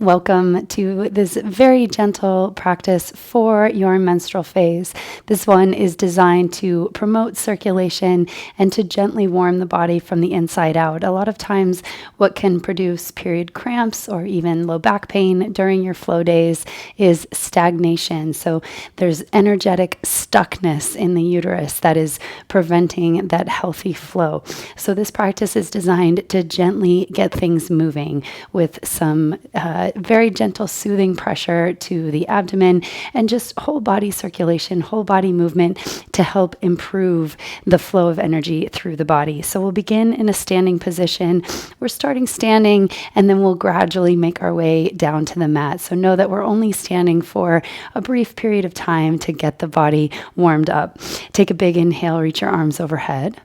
Welcome to this very gentle practice for your menstrual phase. This one is designed to promote circulation and to gently warm the body from the inside out. A lot of times what can produce period cramps or even low back pain during your flow days is stagnation. So there's energetic stuckness in the uterus that is preventing that healthy flow. So this practice is designed to gently get things moving with some very gentle soothing pressure to the abdomen and just whole body circulation, whole body movement to help improve the flow of energy through the body. So we'll begin in a standing position. We're starting standing and then we'll gradually make our way down to the mat. So know that we're only standing for a brief period of time to get the body warmed up. Take a big inhale, reach your arms overhead.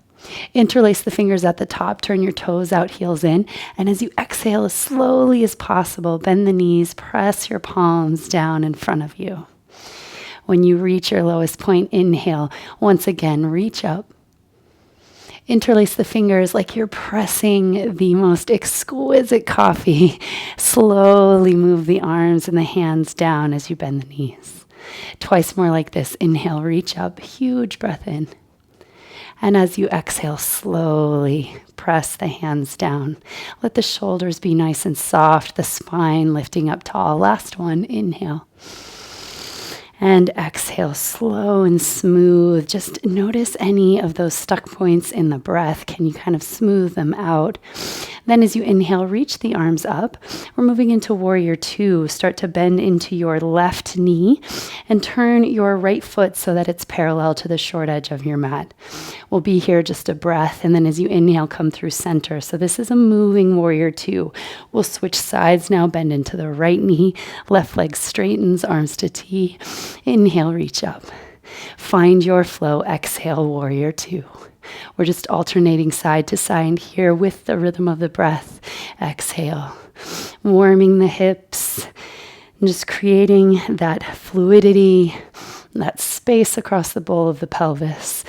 Interlace the fingers at the top, turn your toes out, heels in, and as you exhale as slowly as possible, bend the knees, press your palms down in front of you. When you reach your lowest point, inhale. Once again, reach up. Interlace the fingers like you're pressing the most exquisite coffee. Slowly move the arms and the hands down as you bend the knees. Twice more like this. Inhale, reach up, huge breath in. And as you exhale, slowly press the hands down. Let the shoulders be nice and soft, the spine lifting up tall. Last one, inhale. And exhale, slow and smooth. Just notice any of those stuck points in the breath. Can you kind of smooth them out? Then as you inhale, reach the arms up. We're moving into warrior two. Start to bend into your left knee and turn your right foot so that it's parallel to the short edge of your mat. We'll be here just a breath. And then as you inhale, come through center. So this is a moving warrior two. We'll switch sides now, bend into the right knee. Left leg straightens, arms to T. Inhale, reach up. Find your flow. Exhale, warrior two. We're just alternating side to side here with the rhythm of the breath. Exhale, warming the hips, and just creating that fluidity, that space across the bowl of the pelvis.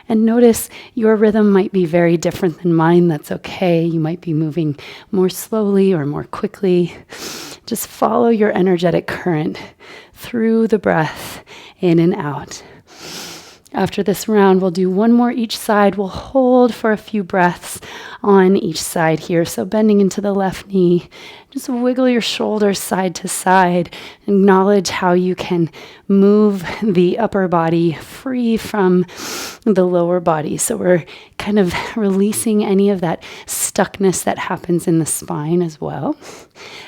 And notice your rhythm might be very different than mine. That's okay. You might be moving more slowly or more quickly. Just follow your energetic current through the breath, in and out. After this round, we'll do one more each side. We'll hold for a few breaths on each side here. So bending into the left knee, just wiggle your shoulders side to side. Acknowledge how you can move the upper body free from the lower body. So we're kind of releasing any of that stuckness that happens in the spine as well.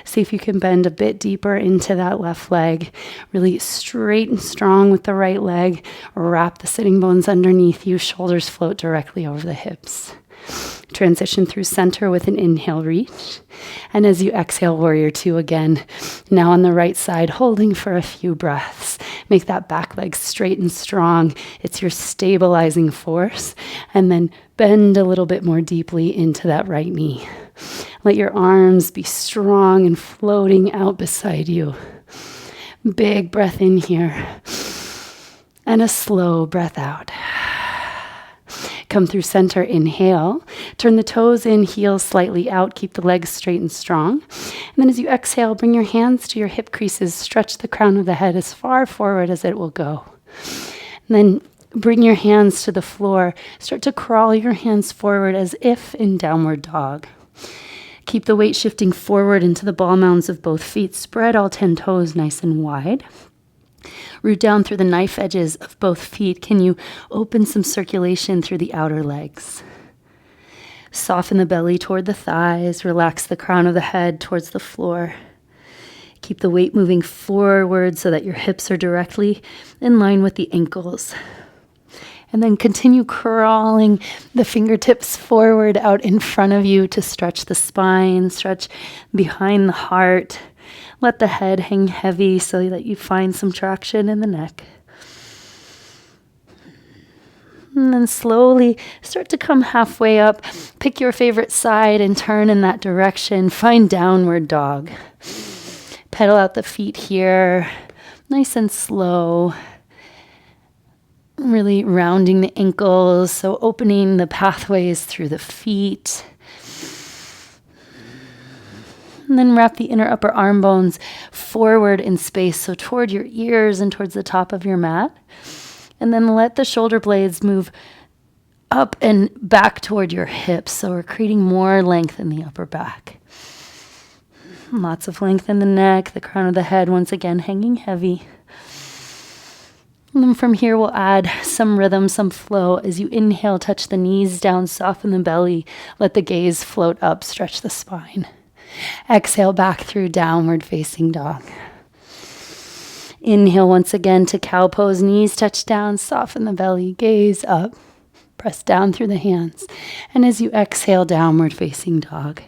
See if you can bend a bit deeper into that left leg. Really straight and strong with the right leg. Wrap the sitting bones underneath you. Shoulders float directly over the hips. Transition through center with an inhale, reach. And as you exhale, warrior two again. Now on the right side, holding for a few breaths. Make that back leg straight and strong. It's your stabilizing force. And then bend a little bit more deeply into that right knee. Let your arms be strong and floating out beside you. Big breath in here. And a slow breath out. Come through center, inhale. Turn the toes in, heels slightly out. Keep the legs straight and strong. And then as you exhale, bring your hands to your hip creases. Stretch the crown of the head as far forward as it will go. And then bring your hands to the floor. Start to crawl your hands forward as if in downward dog. Keep the weight shifting forward into the ball mounds of both feet. Spread all 10 toes nice and wide. Root down through the knife edges of both feet. Can you open some circulation through the outer legs? Soften the belly toward the thighs. Relax the crown of the head towards the floor. Keep the weight moving forward so that your hips are directly in line with the ankles. And then continue crawling the fingertips forward out in front of you to stretch the spine, stretch behind the heart. Let the head hang heavy so that you find some traction in the neck. And then slowly start to come halfway up. Pick your favorite side and turn in that direction. Find downward dog. Pedal out the feet here, nice and slow. Really rounding the ankles, so opening the pathways through the feet. And then wrap the inner upper arm bones forward in space, so toward your ears and towards the top of your mat. And then let the shoulder blades move up and back toward your hips, so we're creating more length in the upper back. Lots of length in the neck, the crown of the head once again hanging heavy. And then from here, we'll add some rhythm, some flow. As you inhale, touch the knees down, soften the belly, let the gaze float up, stretch the spine. Exhale back through downward facing dog. Inhale once again to cow pose, knees touch down, soften the belly, gaze up, press down through the hands. And as you exhale, downward facing dog.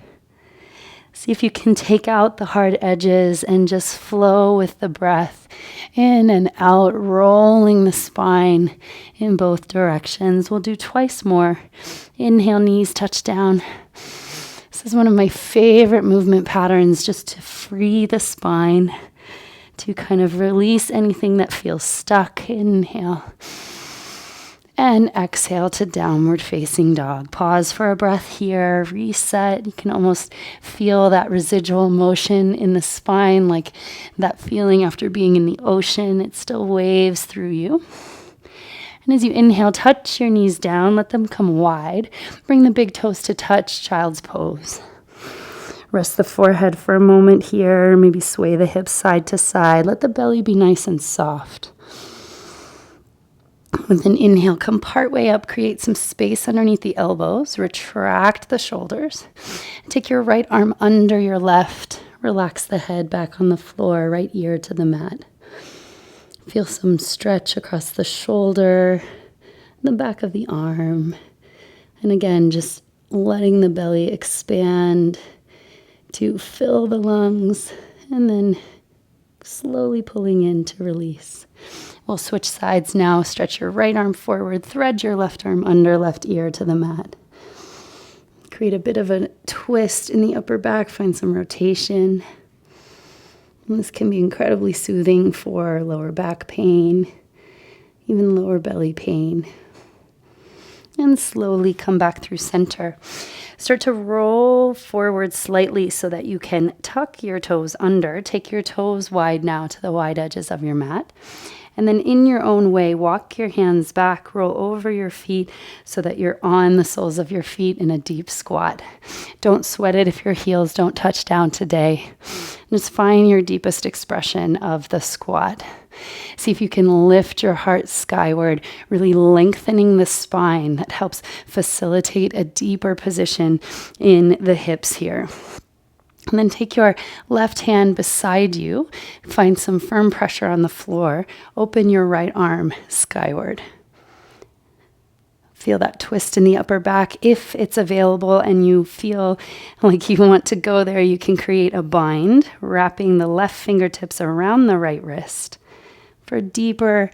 See if you can take out the hard edges and just flow with the breath in and out, rolling the spine in both directions. We'll do twice more. Inhale, knees touch down. This is one of my favorite movement patterns, just to free the spine, to kind of release anything that feels stuck. Inhale. And exhale to downward facing dog. Pause for a breath here, reset. You can almost feel that residual motion in the spine, like that feeling after being in the ocean. It still waves through you. And as you inhale, touch your knees down, let them come wide. Bring the big toes to touch, child's pose. Rest the forehead for a moment here, maybe sway the hips side to side. Let the belly be nice and soft. With an inhale, come partway up, create some space underneath the elbows, retract the shoulders. Take your right arm under your left, relax the head back on the floor, right ear to the mat. Feel some stretch across the shoulder, the back of the arm. And again, just letting the belly expand to fill the lungs, and then slowly pulling in to release. We'll switch sides now. Stretch your right arm forward, thread your left arm under left ear to the mat. Create a bit of a twist in the upper back, find some rotation. And this can be incredibly soothing for lower back pain, even lower belly pain. And slowly come back through center. Start to roll forward slightly so that you can tuck your toes under. Take your toes wide now to the wide edges of your mat. And then in your own way, walk your hands back, roll over your feet so that you're on the soles of your feet in a deep squat. Don't sweat it if your heels don't touch down today. Just find your deepest expression of the squat. See if you can lift your heart skyward, really lengthening the spine. That helps facilitate a deeper position in the hips here. And then take your left hand beside you, find some firm pressure on the floor, open your right arm skyward. Feel that twist in the upper back. If it's available and you feel like you want to go there, you can create a bind, wrapping the left fingertips around the right wrist for a deeper,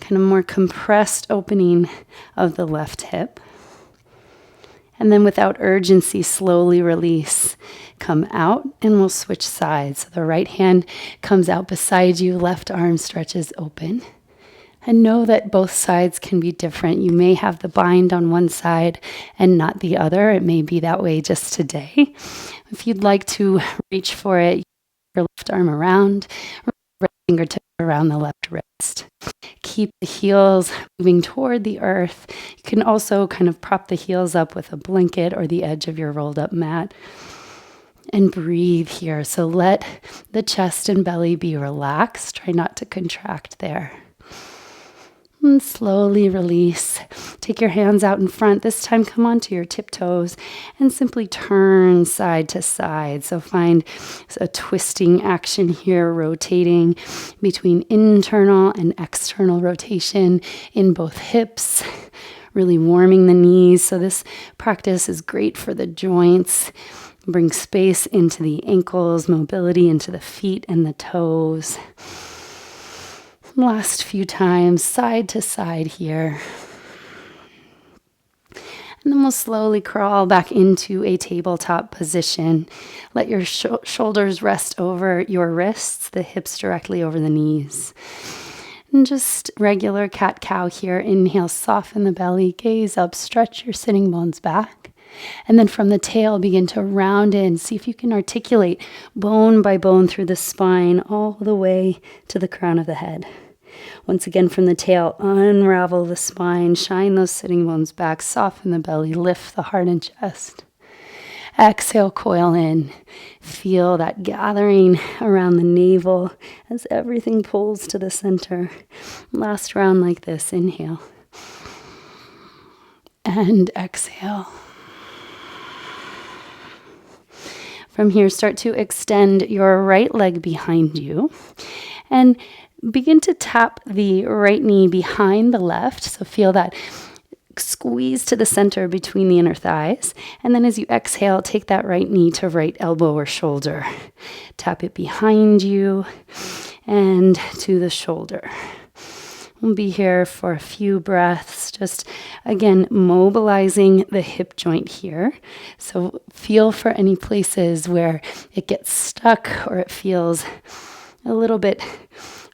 kind of more compressed opening of the left hip. And then without urgency, slowly release. Come out and we'll switch sides. So the right hand comes out beside you, left arm stretches open. And know that both sides can be different. You may have the bind on one side and not the other. It may be that way just today. If you'd like to reach for it, your left arm around, right fingertip around the left wrist. Keep the heels moving toward the earth. You can also kind of prop the heels up with a blanket or the edge of your rolled up mat. And breathe here. So let the chest and belly be relaxed. Try not to contract there. And slowly release. Take your hands out in front. This time come onto your tiptoes and simply turn side to side. So find a twisting action here, rotating between internal and external rotation in both hips, really warming the knees. So this practice is great for the joints. Bring space into the ankles, mobility into the feet and the toes. Last few times, side to side here. And then we'll slowly crawl back into a tabletop position. Let your shoulders rest over your wrists, the hips directly over the knees. And just regular cat-cow here. Inhale, soften the belly, gaze up, stretch your sitting bones back. And then from the tail, begin to round in. See if you can articulate bone by bone through the spine all the way to the crown of the head. Once again, from the tail, unravel the spine, shine those sitting bones back, soften the belly, lift the heart and chest. Exhale, coil in. Feel that gathering around the navel as everything pulls to the center. Last round like this. Inhale. And exhale. From here, start to extend your right leg behind you and begin to tap the right knee behind the left. So feel that squeeze to the center between the inner thighs. And then as you exhale, take that right knee to right elbow or shoulder. Tap it behind you and to the shoulder. We'll be here for a few breaths, just again mobilizing the hip joint here. So feel for any places where it gets stuck or it feels a little bit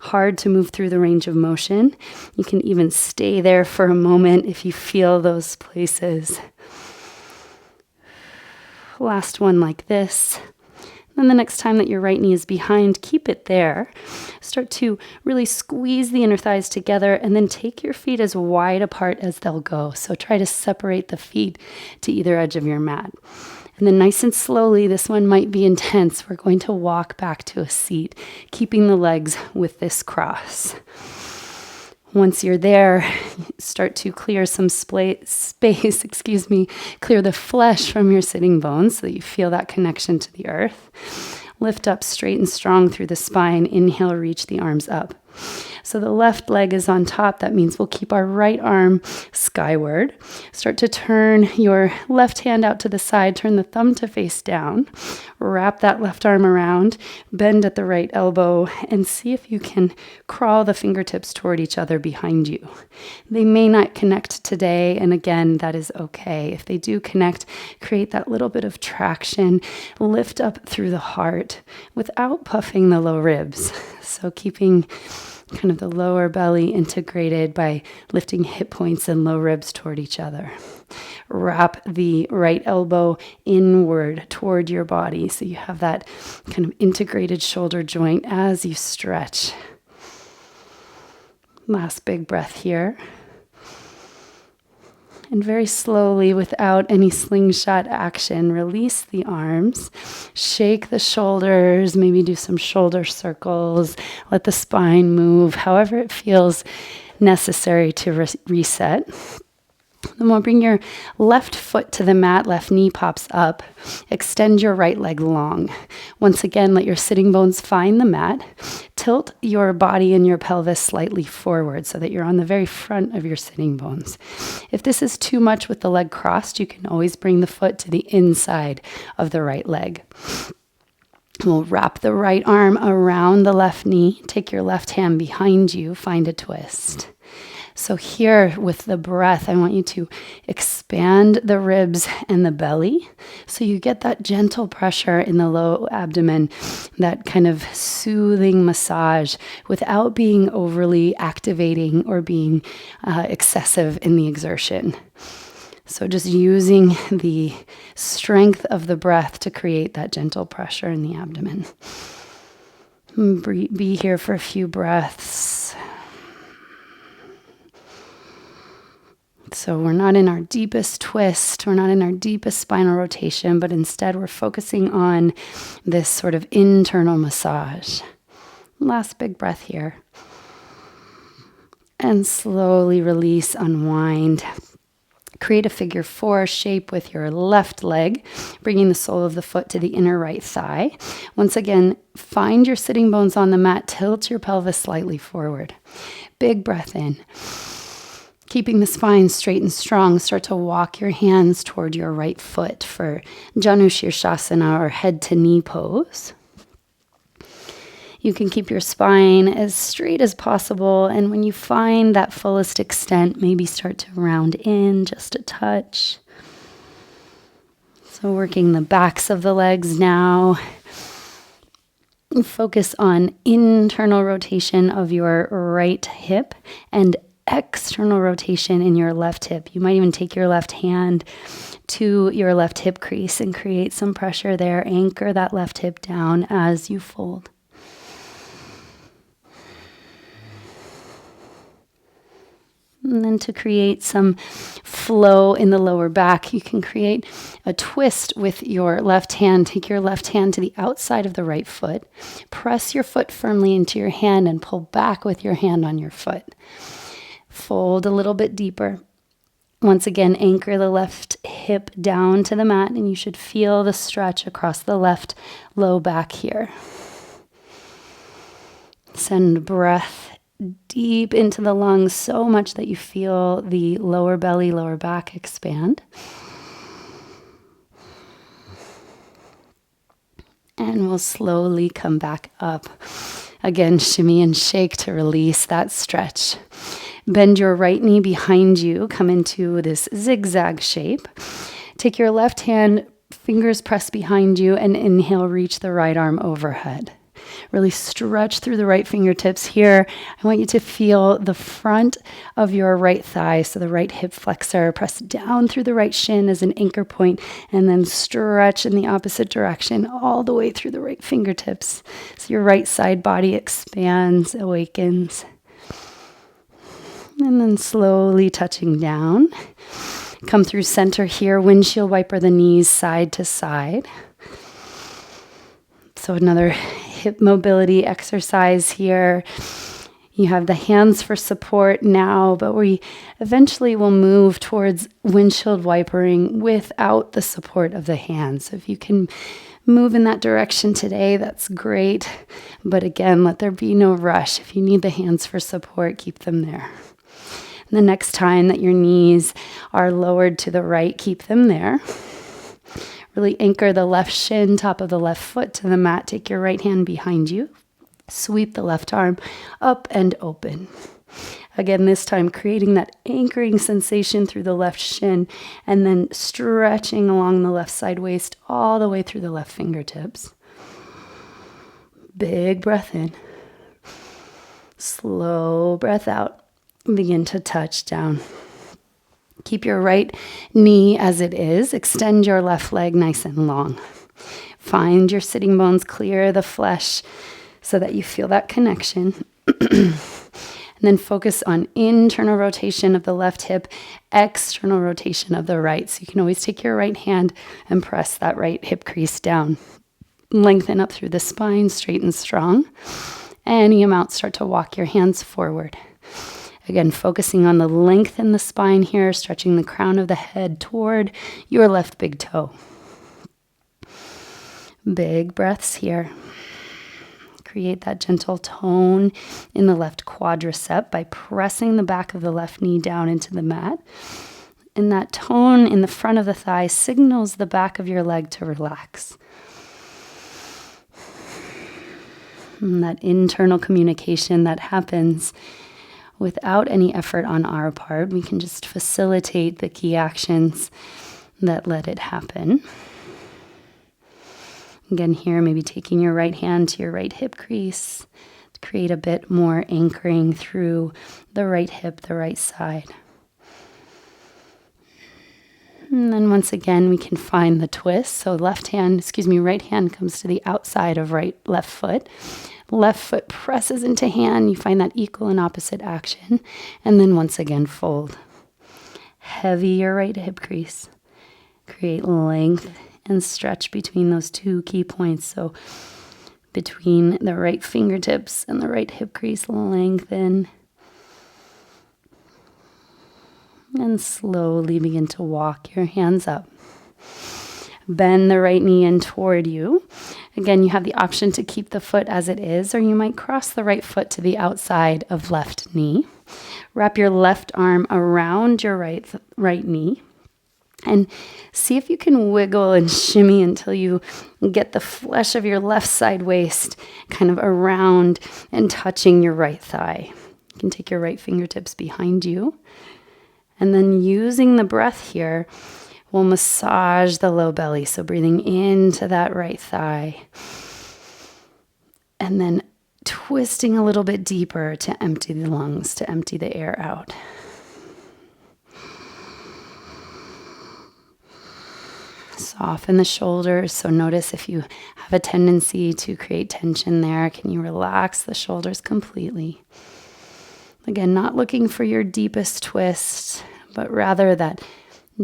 hard to move through the range of motion. You can even stay there for a moment if you feel those places. Last one like this. Then the next time that your right knee is behind, keep it there. Start to really squeeze the inner thighs together and then take your feet as wide apart as they'll go. So try to separate the feet to either edge of your mat. And then nice and slowly, this one might be intense. We're going to walk back to a seat, keeping the legs with this cross. Once you're there, start to clear some space, clear the flesh from your sitting bones so that you feel that connection to the earth. Lift up straight and strong through the spine. Inhale, reach the arms up. So the left leg is on top. That means we'll keep our right arm skyward. Start to turn your left hand out to the side. Turn the thumb to face down. Wrap that left arm around. Bend at the right elbow and see if you can crawl the fingertips toward each other behind you. They may not connect today, and again, that is okay. If they do connect, create that little bit of traction. Lift up through the heart without puffing the low ribs. So keeping kind of the lower belly integrated by lifting hip points and low ribs toward each other. Wrap the right elbow inward toward your body so you have that kind of integrated shoulder joint as you stretch. Last big breath here. And very slowly, without any slingshot action, release the arms, shake the shoulders, maybe do some shoulder circles, let the spine move, however it feels necessary to reset. Then we'll bring your left foot to the mat, left knee pops up. Extend your right leg long. Once again, let your sitting bones find the mat. Tilt your body and your pelvis slightly forward so that you're on the very front of your sitting bones. If this is too much with the leg crossed, you can always bring the foot to the inside of the right leg. We'll wrap the right arm around the left knee. Take your left hand behind you. Find a twist. So here with the breath, I want you to expand the ribs and the belly so you get that gentle pressure in the low abdomen, that kind of soothing massage without being overly activating or being excessive in the exertion. So just using the strength of the breath to create that gentle pressure in the abdomen. Be here for a few breaths. So we're not in our deepest twist, we're not in our deepest spinal rotation, but instead we're focusing on this sort of internal massage. Last big breath here. And slowly release, unwind. Create a figure 4 shape with your left leg, bringing the sole of the foot to the inner right thigh. Once again, find your sitting bones on the mat, tilt your pelvis slightly forward. Big breath in. Keeping the spine straight and strong, start to walk your hands toward your right foot for Janu Shirshasana or head to knee pose. You can keep your spine as straight as possible, and when you find that fullest extent, maybe start to round in just a touch. So working the backs of the legs now. Focus on internal rotation of your right hip and external rotation in your left hip. You might even take your left hand to your left hip crease and create some pressure there. Anchor that left hip down as you fold. And then to create some flow in the lower back, you can create a twist with your left hand. Take your left hand to the outside of the right foot. Press your foot firmly into your hand and pull back with your hand on your foot. Fold a little bit deeper. Once again, anchor the left hip down to the mat, and you should feel the stretch across the left low back here. Send breath deep into the lungs so much that you feel the lower belly, lower back expand. And we'll slowly come back up. Again, shimmy and shake to release that stretch. Bend your right knee behind you. Come into this zigzag shape. Take your left hand, fingers pressed behind you, and inhale, reach the right arm overhead. Really stretch through the right fingertips here. I want you to feel the front of your right thigh, so the right hip flexor. Press down through the right shin as an anchor point, and then stretch in the opposite direction all the way through the right fingertips. So your right side body expands, awakens. And then slowly touching down. Come through center here, windshield wiper the knees side to side. So another hip mobility exercise here. You have the hands for support now, but we eventually will move towards windshield wipering without the support of the hands. So if you can move in that direction today, that's great. But again, let there be no rush. If you need the hands for support, keep them there. And the next time that your knees are lowered to the right, keep them there. Really anchor the left shin, top of the left foot to the mat. Take your right hand behind you. Sweep the left arm up and open. Again, this time creating that anchoring sensation through the left shin and then stretching along the left side waist all the way through the left fingertips. Big breath in. Slow breath out. Begin to touch down. Keep your right knee as it is. Extend your left leg nice and long. Find your sitting bones, clear the flesh so that you feel that connection. And then focus on internal rotation of the left hip, external rotation of the right. So you can always take your right hand and press that right hip crease down. Lengthen up through the spine, straight and strong. Any amount, start to walk your hands forward. Again, focusing on the length in the spine here, stretching the crown of the head toward your left big toe. Big breaths here. Create that gentle tone in the left quadricep by pressing the back of the left knee down into the mat. And that tone in the front of the thigh signals the back of your leg to relax. And that internal communication that happens without any effort on our part. We can just facilitate the key actions that let it happen. Again, here, maybe taking your right hand to your right hip crease to create a bit more anchoring through the right hip, the right side. And then once again, we can find the twist. So right hand comes to the outside of left foot. Left foot presses into hand. You find that equal and opposite action. And then once again, fold. Heavy your right hip crease. Create length and stretch between those two key points. So between the right fingertips and the right hip crease, lengthen. And slowly begin to walk your hands up. Bend the right knee in toward you. Again, you have the option to keep the foot as it is, or you might cross the right foot to the outside of left knee. Wrap your left arm around your right knee. And see if you can wiggle and shimmy until you get the flesh of your left side waist kind of around and touching your right thigh. You can take your right fingertips behind you. And then using the breath here, we'll massage the low belly. So breathing into that right thigh. and then twisting a little bit deeper to empty the lungs, to empty the air out. Soften the shoulders. So notice if you have a tendency to create tension there, can you relax the shoulders completely? Again, not looking for your deepest twist, but rather that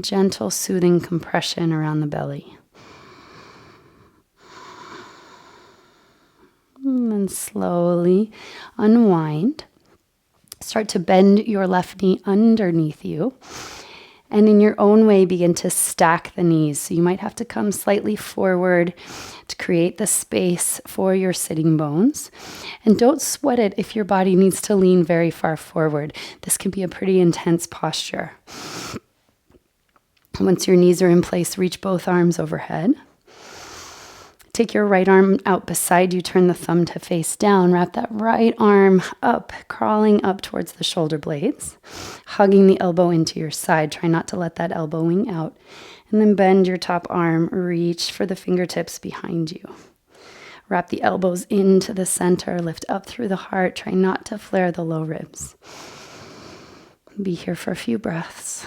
gentle, soothing compression around the belly. And then slowly unwind. Start to bend your left knee underneath you. And in your own way, begin to stack the knees. So you might have to come slightly forward to create the space for your sitting bones. And don't sweat it if your body needs to lean very far forward. This can be a pretty intense posture. Once your knees are in place, reach both arms overhead. Take your right arm out beside you, turn the thumb to face down, wrap that right arm up, crawling up towards the shoulder blades, hugging the elbow into your side. Try not to let that elbow wing out. And then bend your top arm, reach for the fingertips behind you. Wrap the elbows into the center, lift up through the heart. Try not to flare the low ribs. Be here for a few breaths.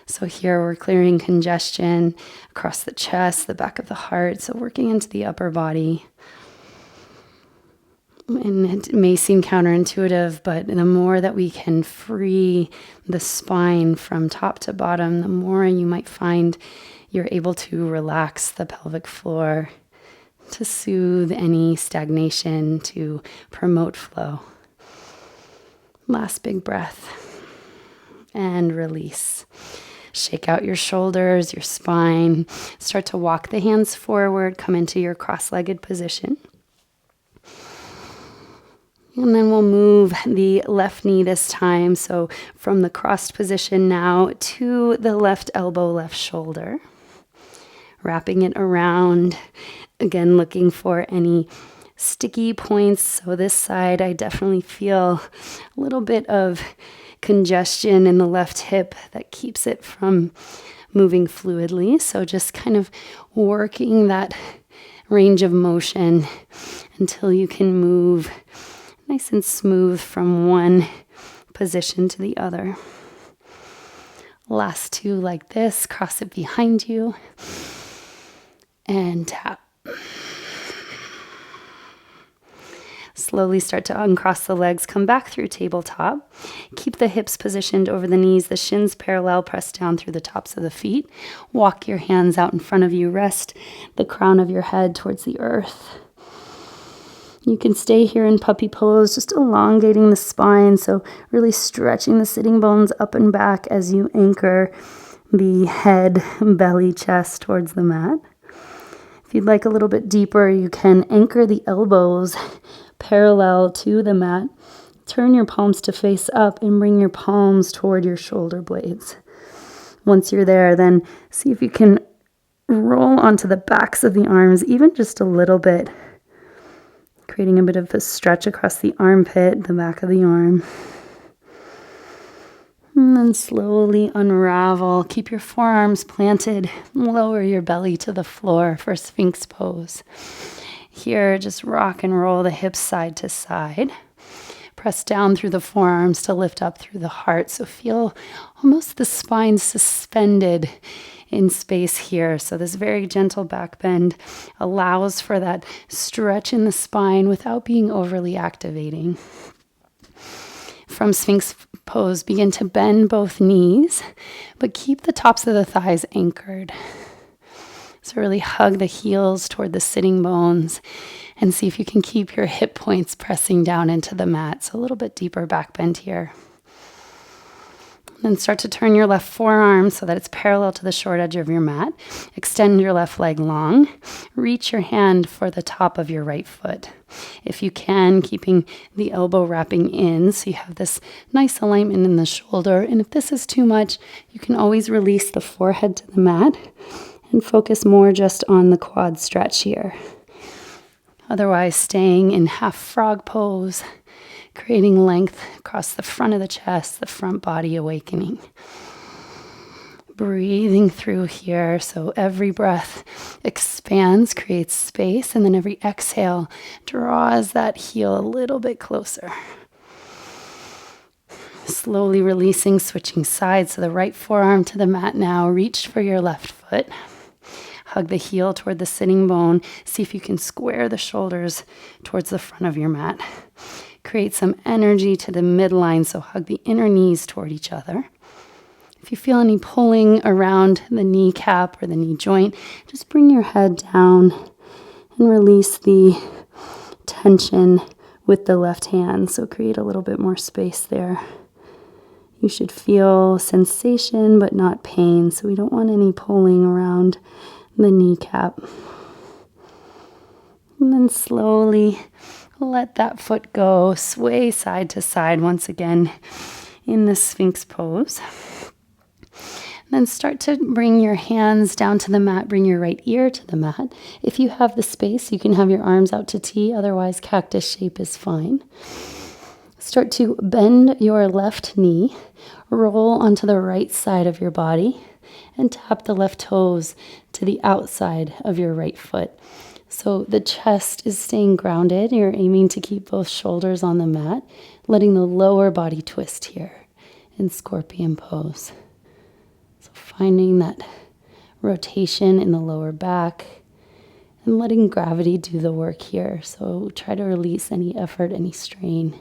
So here we're clearing congestion across the chest, the back of the heart, so working into the upper body. And it may seem counterintuitive, but the more that we can free the spine from top to bottom, the more you might find you're able to relax the pelvic floor, to soothe any stagnation, to promote flow. Last big breath. And release. Shake out your shoulders, your spine. Start to walk the hands forward. Come into your cross-legged position. And then we'll move the left knee this time. So from the crossed position now to the left elbow, left shoulder. Wrapping it around. Again, looking for any sticky points. So this side, I definitely feel a little bit of congestion in the left hip that keeps it from moving fluidly. So just kind of working that range of motion until you can move nice and smooth from one position to the other. Last two like this, cross it behind you and tap. Slowly start to uncross the legs, come back through tabletop. Keep the hips positioned over the knees, the shins parallel, press down through the tops of the feet. Walk your hands out in front of you, rest the crown of your head towards the earth. You can stay here in puppy pose, just elongating the spine, so really stretching the sitting bones up and back as you anchor the head, belly, chest towards the mat. If you'd like a little bit deeper, you can anchor the elbows parallel to the mat. Turn your palms to face up and bring your palms toward your shoulder blades. Once you're there, then see if you can roll onto the backs of the arms, even just a little bit, creating a bit of a stretch across the armpit, the back of the arm. And then slowly unravel. Keep your forearms planted. Lower your belly to the floor for Sphinx pose. Here, just rock and roll the hips side to side. Press down through the forearms to lift up through the heart. So feel almost the spine suspended in space here. So this very gentle back bend allows for that stretch in the spine without being overly activating. From Sphinx pose, begin to bend both knees, but keep the tops of the thighs anchored. So really hug the heels toward the sitting bones and see if you can keep your hip points pressing down into the mat. So a little bit deeper back bend here. Then start to turn your left forearm so that it's parallel to the short edge of your mat. Extend your left leg long. Reach your hand for the top of your right foot. If you can, keeping the elbow wrapping in so you have this nice alignment in the shoulder. And if this is too much, you can always release the forehead to the mat and focus more just on the quad stretch here. Otherwise, staying in half frog pose, creating length across the front of the chest, the front body awakening. Breathing through here, so every breath expands, creates space, and then every exhale draws that heel a little bit closer. Slowly releasing, switching sides. So the right forearm to the mat now. Reach for your left foot. Hug the heel toward the sitting bone. See if you can square the shoulders towards the front of your mat. Create some energy to the midline, so hug the inner knees toward each other. If you feel any pulling around the kneecap or the knee joint, just bring your head down and release the tension with the left hand. So create a little bit more space there. You should feel sensation but not pain, so we don't want any pulling around the kneecap. And then slowly let that foot go, sway side to side once again in the Sphinx pose. Then start to bring your hands down to the mat, bring your right ear to the mat. If you have the space, you can have your arms out to T, otherwise cactus shape is fine. Start to bend your left knee, roll onto the right side of your body, and tap the left toes to the outside of your right foot. So the chest is staying grounded. You're aiming to keep both shoulders on the mat, letting the lower body twist here in scorpion pose. So finding that rotation in the lower back and letting gravity do the work here. So try to release any effort, any strain.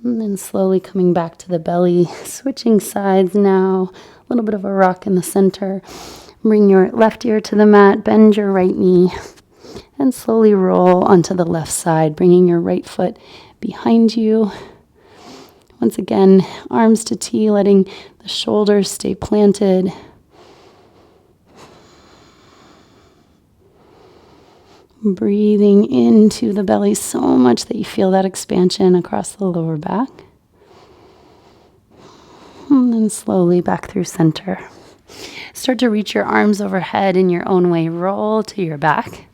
And then slowly coming back to the belly, switching sides now, a little bit of a rock in the center. Bring your left ear to the mat, bend your right knee, and slowly roll onto the left side, bringing your right foot behind you. Once again, arms to T, letting the shoulders stay planted. Breathing into the belly so much that you feel that expansion across the lower back. And then slowly back through center. Start to reach your arms overhead in your own way. Roll to your back.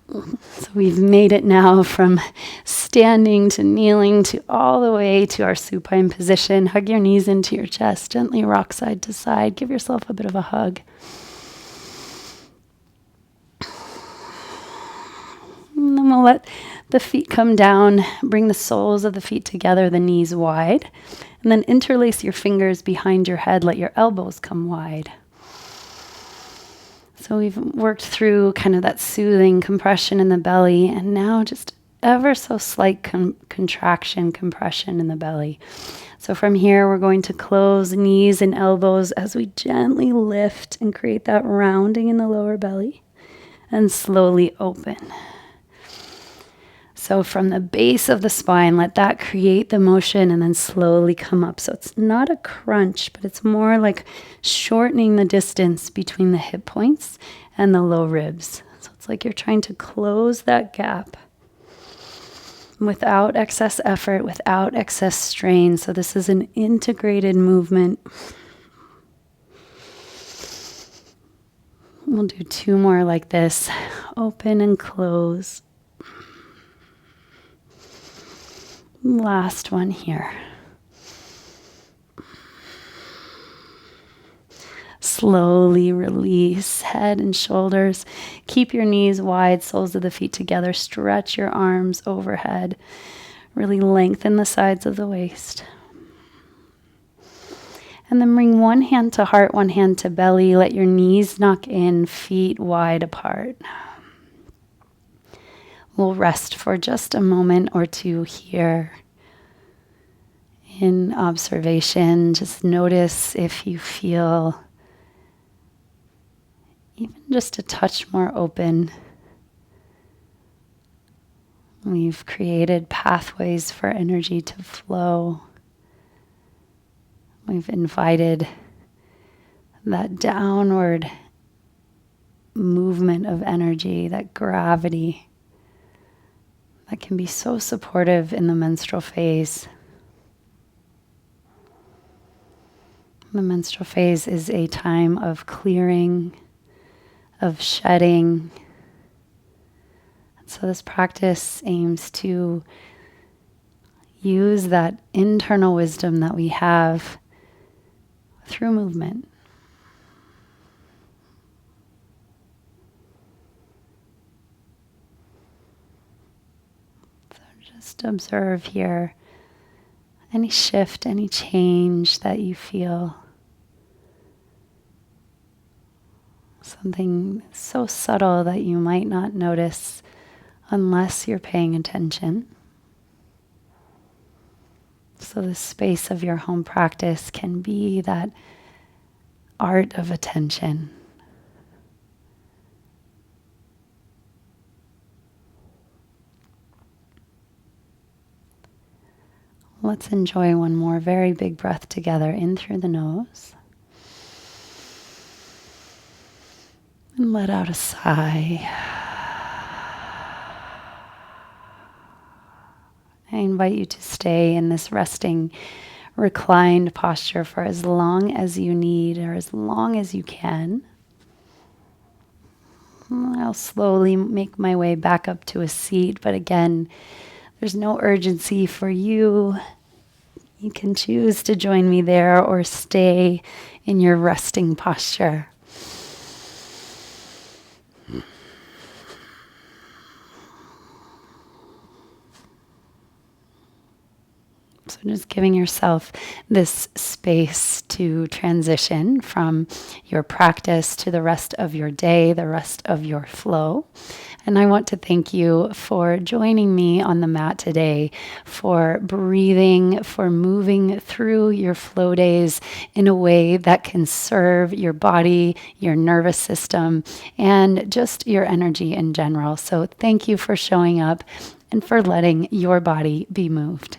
So we've made it now from standing to kneeling to all the way to our supine position. Hug your knees into your chest. Gently rock side to side. Give yourself a bit of a hug. And then we'll let the feet come down. Bring the soles of the feet together, the knees wide. And then interlace your fingers behind your head. Let your elbows come wide. So we've worked through kind of that soothing compression in the belly. And now just ever so slight contraction, compression in the belly. So from here, we're going to close knees and elbows as we gently lift and create that rounding in the lower belly. And slowly open. So from the base of the spine, let that create the motion and then slowly come up. So it's not a crunch, but it's more like shortening the distance between the hip points and the low ribs. So it's like you're trying to close that gap without excess effort, without excess strain. So this is an integrated movement. We'll do 2 more like this. Open and close. Last one here. Slowly release head and shoulders. Keep your knees wide, soles of the feet together. Stretch your arms overhead. Really lengthen the sides of the waist. And then bring one hand to heart, one hand to belly. Let your knees knock in, feet wide apart. We'll rest for just a moment or two here in observation. Just notice if you feel even just a touch more open. We've created pathways for energy to flow. We've invited that downward movement of energy, that gravity that can be so supportive in the menstrual phase. The menstrual phase is a time of clearing, of shedding. So this practice aims to use that internal wisdom that we have through movement. So just observe here any shift, any change that you feel. Something so subtle that you might not notice unless you're paying attention. So the space of your home practice can be that art of attention. Let's enjoy one more very big breath together in through the nose. And let out a sigh. I invite you to stay in this resting, reclined posture for as long as you need or as long as you can. I'll slowly make my way back up to a seat, but again, there's no urgency for you. You can choose to join me there or stay in your resting posture. So just giving yourself this space to transition from your practice to the rest of your day, the rest of your flow. And I want to thank you for joining me on the mat today, for breathing, for moving through your flow days in a way that can serve your body, your nervous system, and just your energy in general. So thank you for showing up and for letting your body be moved.